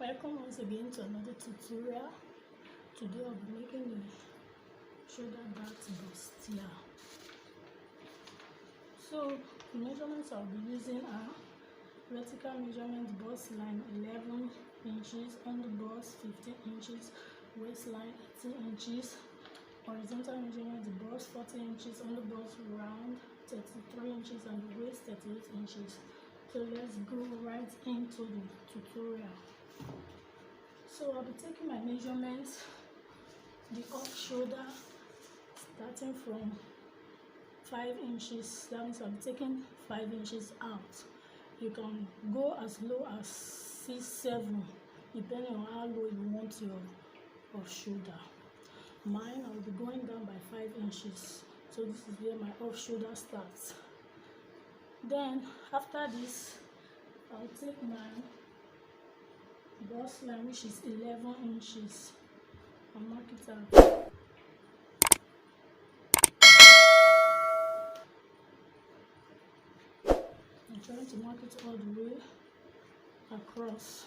Welcome once again to another tutorial. Today I'll be making the shoulder dart bustier. So the measurements I'll be using are vertical measurement bust line 11 inches, on the bust 15 inches, waistline 18 inches, horizontal measurement the bust 40 inches, on the bust round 33 inches and the waist 38 inches. So let's go right into the tutorial. So I'll be taking my measurements, the off shoulder starting from 5 inches. That means I'll be taking 5 inches out. You can go as low as 6, 7 depending on how low you want your off shoulder. Mine, I'll be going down by 5 inches. So this is where my off shoulder starts. Then after this, I'll take my bust line, which is 11 inches, and mark it out. I'm trying to mark it all the way across.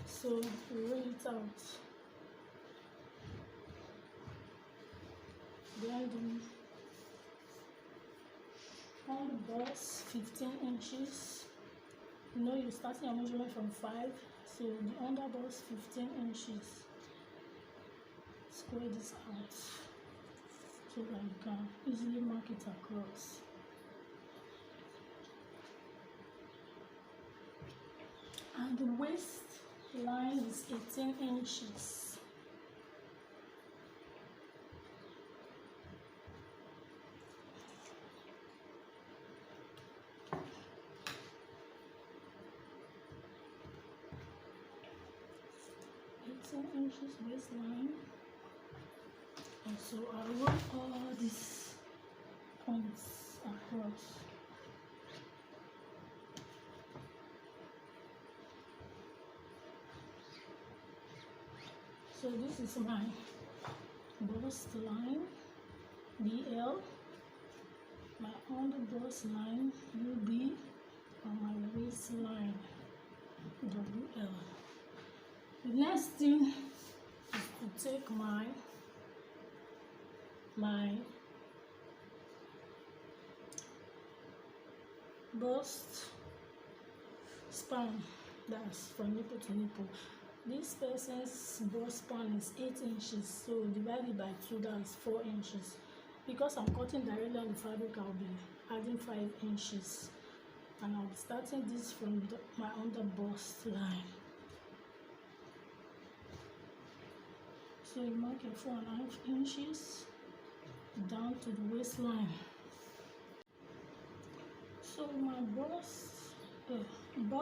So roll it out. Then on the bust 15 inches. You know, you're starting your measurement from 5, so the under bust 15 inches. Square this out so that you can easily mark it across. And the waist line is 18 inches. Inches waistline, and so I roll all these points across. So this is my bust line BL, my under bust line UB, and my waistline WL. The next thing is to take my bust span, that's from nipple to nipple. This person's bust span is 8 inches, so divided by 2, that's 4 inches. Because I'm cutting directly on the fabric, I'll be adding 5 inches, and I'll be starting this from my under bust line. So you mark your 4.5 inches down to the waistline. So my bust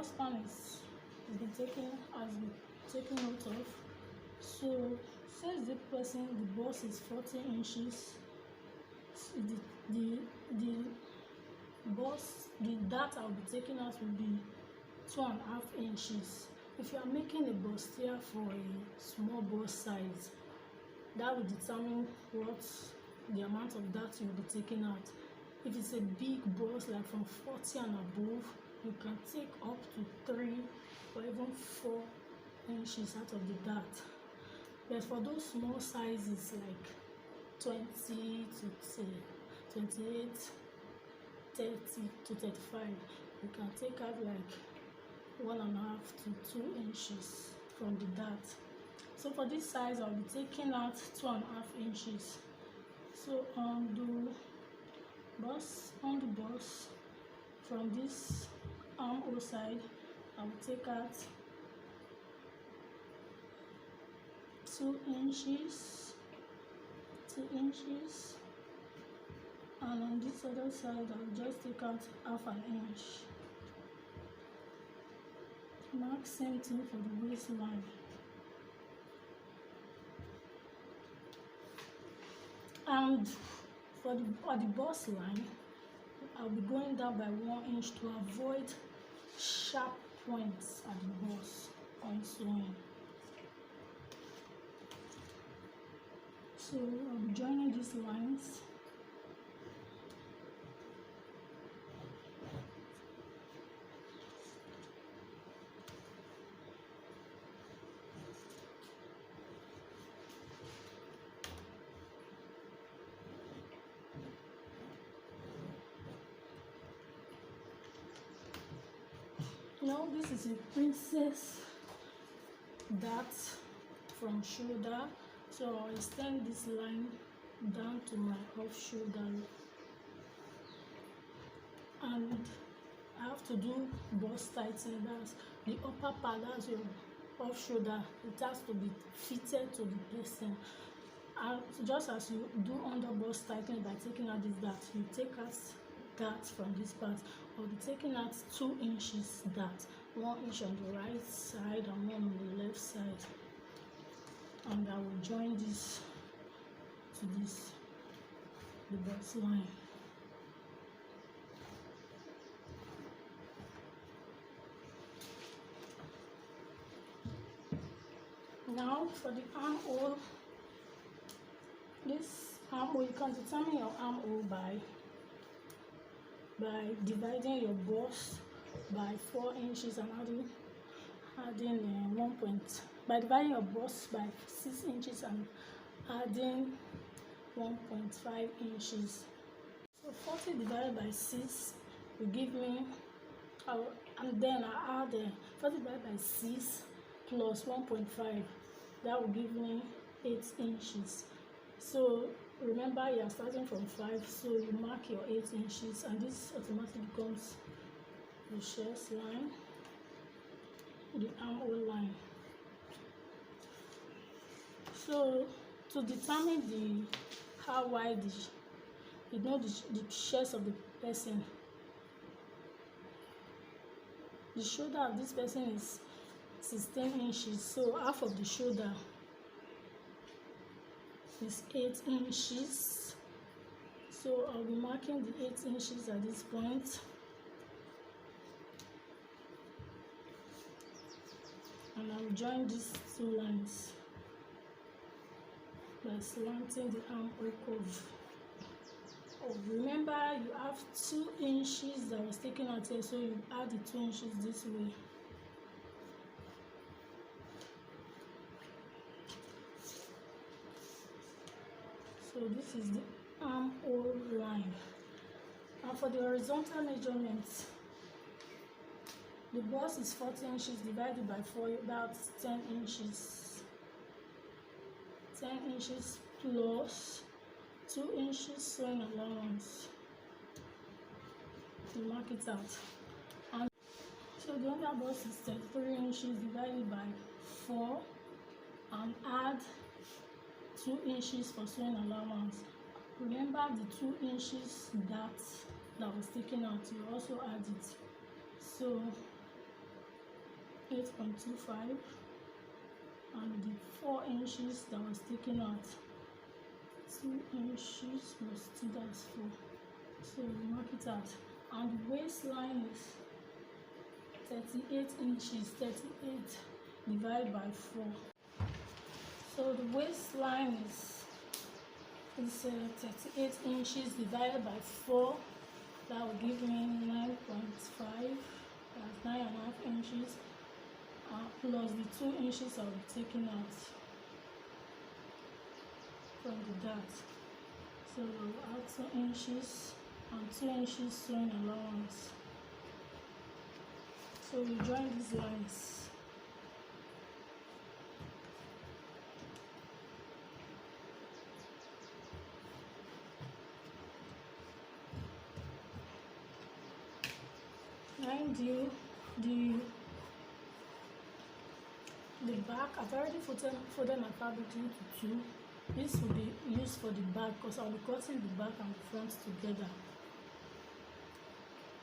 span has been taken note of. So since the bust is 40 inches, the dart I'll be taking out will be 2.5 inches. If you are making a bustier for a small bust size, that will determine what the amount of dart you will be taking out. If it's a big bust, like from 40 and above, you can take up to 3 or even 4 inches out of the dart. But for those small sizes like 20 to 28, 30 to 35, you can take out like 1.5 to 2 inches from the dart. So for this size, I'll be taking out 2.5 inches. So on the bust, from this armhole side, I will take out 2 inches, and on this other side, I'll just take out 1/2 inch. Mark same thing for the waistline. And for the bust line, I'll be going down by 1 inch to avoid sharp points at the bust when sewing. So I'll be joining these lines. Now this is a princess dart from shoulder, so I'll extend this line down to my off shoulder, and I have to do bust tightening. That's the upper part, that's your off shoulder. It has to be fitted to the person. And just as you do under bust tightening by taking out this dart, you take out dart from this part. I'll be taking out 2 inches dart, 1 inch on the right side and 1 on the left side, and I will join this to this, the bust line. Now for the armhole, this armhole, you can determine your armhole by dividing your bust by 4 inches and adding 1 point, by dividing your bust by 6 inches and adding 1.5 inches. So 40 divided by 6 will give me, and then I add 40 divided by 6 plus 1.5, that will give me 8 inches. So remember, you are starting from 5, so you mark your 8 inches, and this automatically becomes the chest line, the armhole line. So to determine how wide the chest of the person, the shoulder of this person is 16 inches, so half of the shoulder is 8 inches. So I'll be marking the 8 inches at this point, and I'll join these 2 lines by slanting the armhole curve. Oh, remember, you have 2 inches that was taken out here, so you add the 2 inches this way. So this is the armhole line. And for the horizontal measurements, the bust is 40 inches divided by 4, that's 10 inches. 10 inches plus 2 inches sewing allowance. You mark it out. And so the under bust is 33 inches divided by 4, and add 2 inches for sewing allowance. Remember the 2 inches that was taken out, you also add it. So 8.25, and the 4 inches that was taken out, 2 inches plus 2, that's 4. So you mark it out, and the waistline is 38 inches. 38 divided by 4. So the waistline is 38 inches divided by 4. That will give me 9.5. That's 9.5 inches. Plus the 2 inches I'll be taking out from the dart. So we'll add 2 inches and 2 inches sewing allowance. So we join these lines. Mind you, the back, I've already folded my fabric into 2. This will be used for the back because I'll be cutting the back and the front together.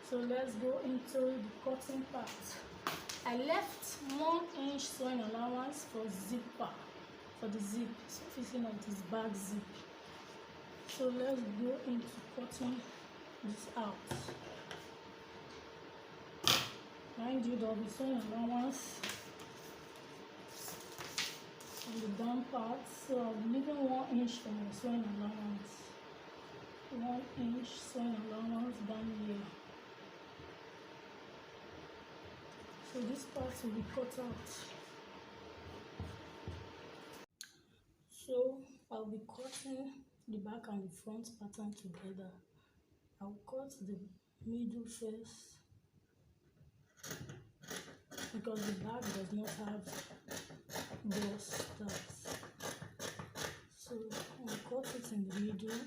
So let's go into the cutting part. I left 1 inch sewing allowance for zipper, for the zip, so fitting of this back zip. So let's go into cutting this out. Mind you, there will be sewing allowance on the down part, so I'll be leaving 1 inch for my sewing allowance. 1 inch sewing allowance down here. So this part will be cut out. So I'll be cutting the back and the front pattern together. I'll cut the middle first. because the back does not have bust tabs. So I'll cut it in the middle.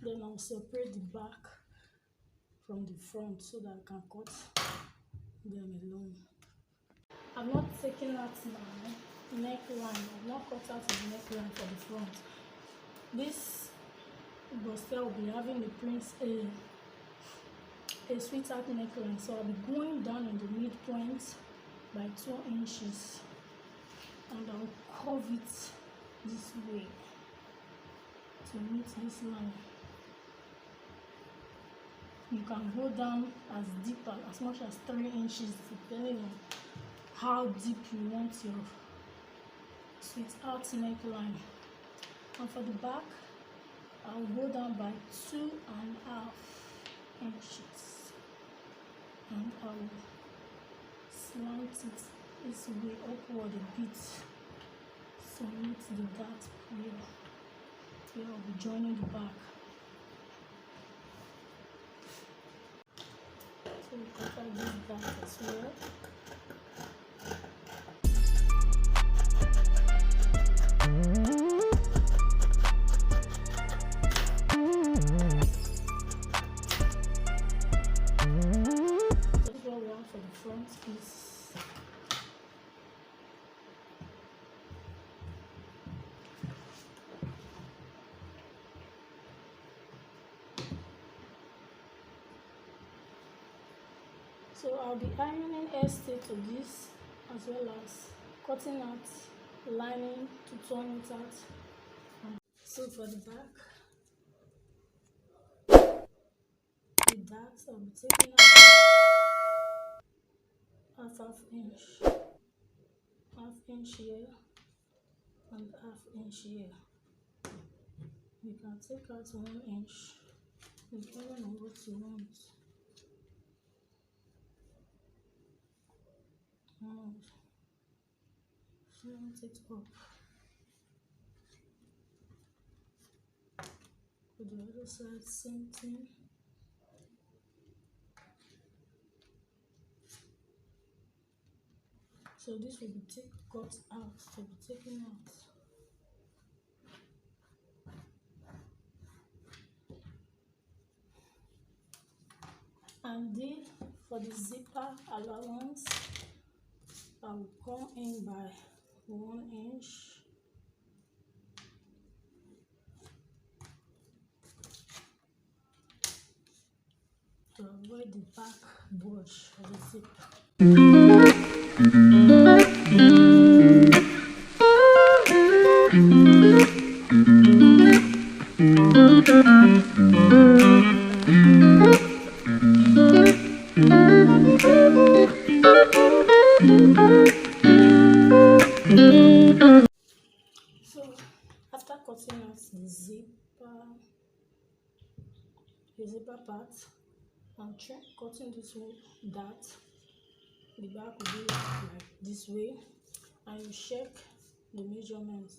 Then I'll separate the back from the front so that I can cut them alone. I'm not taking out my neckline. I've not cut out the neckline for the front. This bustier will be having a sweetheart neckline, so I'll be going down in the midpoint by 2 inches, and I'll curve it this way to meet this line. You can go down as deep as much as 3 inches depending on how deep you want your sweetheart neckline. And for the back, I'll go down by 2.5 inches, and I'll slant it this way upward a bit to meet the dart here. I'll be joining the back. So we cut out this dart as well. So I'll be ironing estate to this, as well as cutting out lining to turn it out. So for the back, with that I'll be taking out half inch here and half inch here. You can take out 1 inch depending on what you want. And slant it up. For the other side, same thing. So this will be cut out, to be taken out. And then for the zipper allowance, I will come in by 1 inch. To avoid the back bulge of the zipper. So after cutting out the zipper part, I'm cutting this way, that the back will be like this way, and you check the measurements.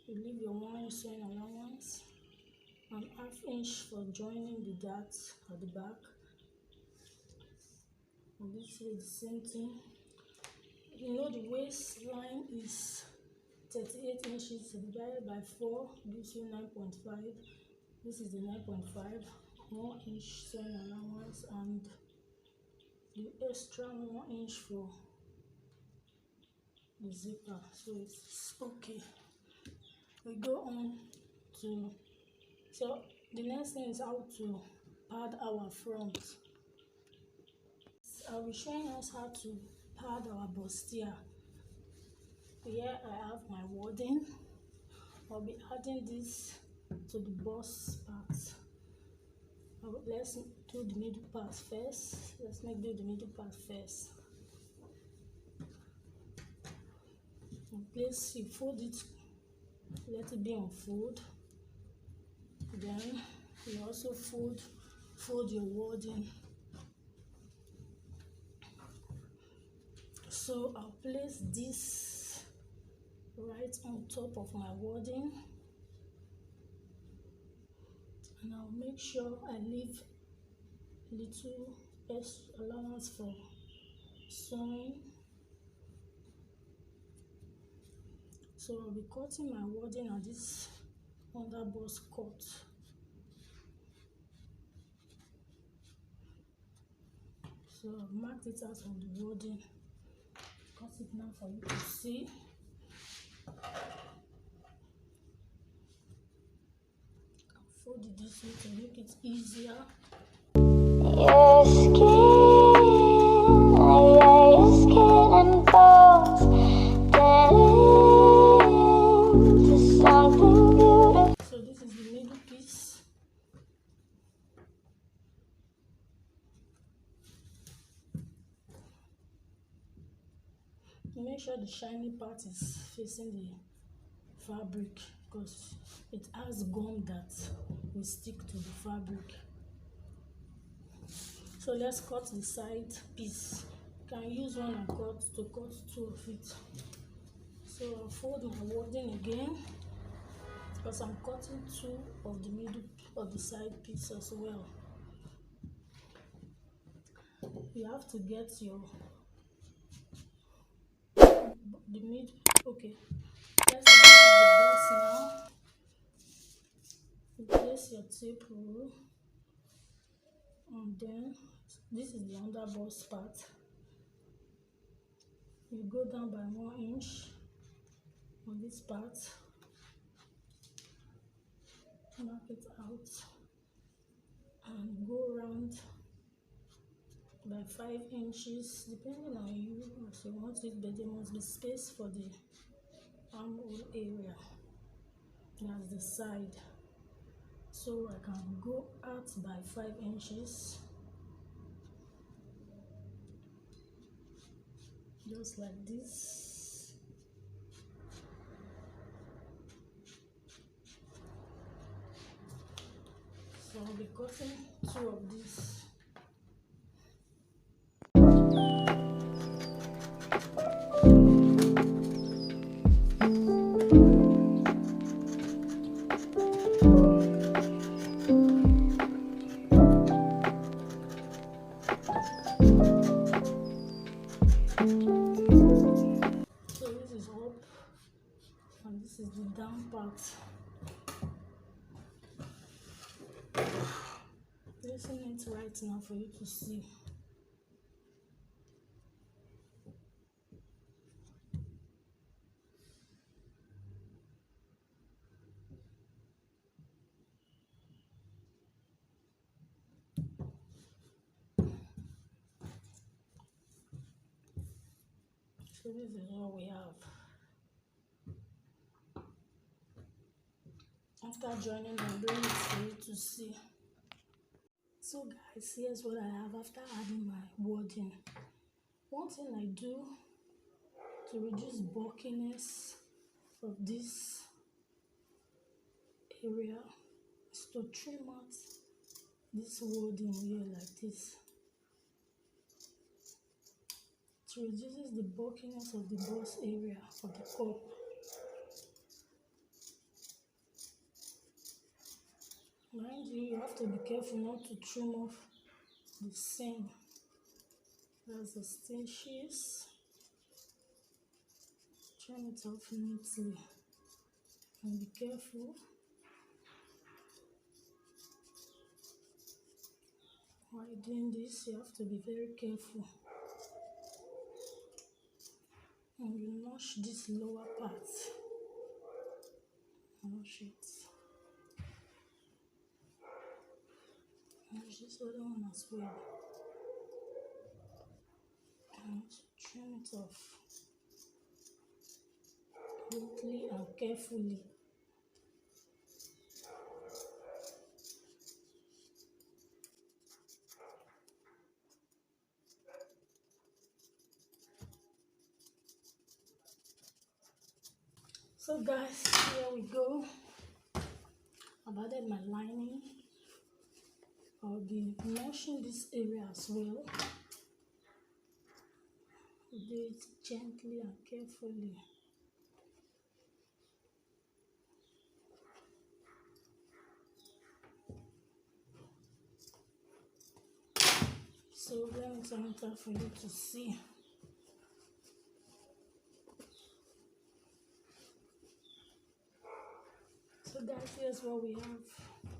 You leave your 1 inch sewing allowance and ½ inch for joining the dart at the back. And this way the same thing. You know the waistline is 38 inches divided by 4 gives you 9.5. This is the 9.5. 1 inch sewing allowance and the extra 1 inch for the zipper, so it's okay. We go on to, so the next thing is how to pad our front. I'll be showing us how to pad our bustier. Here I have my wording. I'll be adding this to the bust part. Let's do the middle part first. Let's make do the middle part first. In place, you fold it, let it be on fold. Then you also fold your wording. So I'll place this right on top of my wording, and I'll make sure I leave little allowance for sewing. So I'll be cutting my wording at this under bust cut. So I've marked it out on the wording. Cut it now for you to see. Fold it this way to make it easier. Your skin and bones turning to something beautiful. So this is the middle piece. Make sure the shiny part is facing the fabric because it has gum that will stick to the fabric. So let's cut the side piece. You can use one and cut to cut two of it. So I'll fold my wording again because I'm cutting two of the middle of the side piece as well. You have to get your the mid. Okay, let's start with the bust now. You place your tape rule, and then this is the under bust part. You go down by 1 inch on this part, mark it out, and go around by 5 inches, depending on you as you want it, but there must be space for the armhole area. That's the side. So I can go out by 5 inches, just like this. So I'll be cutting two of these. So this is up and this is the down part. Placing it right now for you to see. So this is what we have. After joining, I'm bring it for you to see. So guys, here's what I have after adding my wording. One thing I do to reduce bulkiness of this area is to trim out this wording here like this. It reduces the bulkiness of the bust area of the cup. Mind you, you have to be careful not to trim off the seam. That's the stitches. Trim it off neatly and be careful. While doing this, you have to be very careful. And you notch this lower part. Notch it. Notch this other one as well. And trim it off gently and carefully. So guys, here we go. I've added my lining. I'll be notching this area as well. Do it gently and carefully. So let me turn it up for you to see. So guys, here's what we have.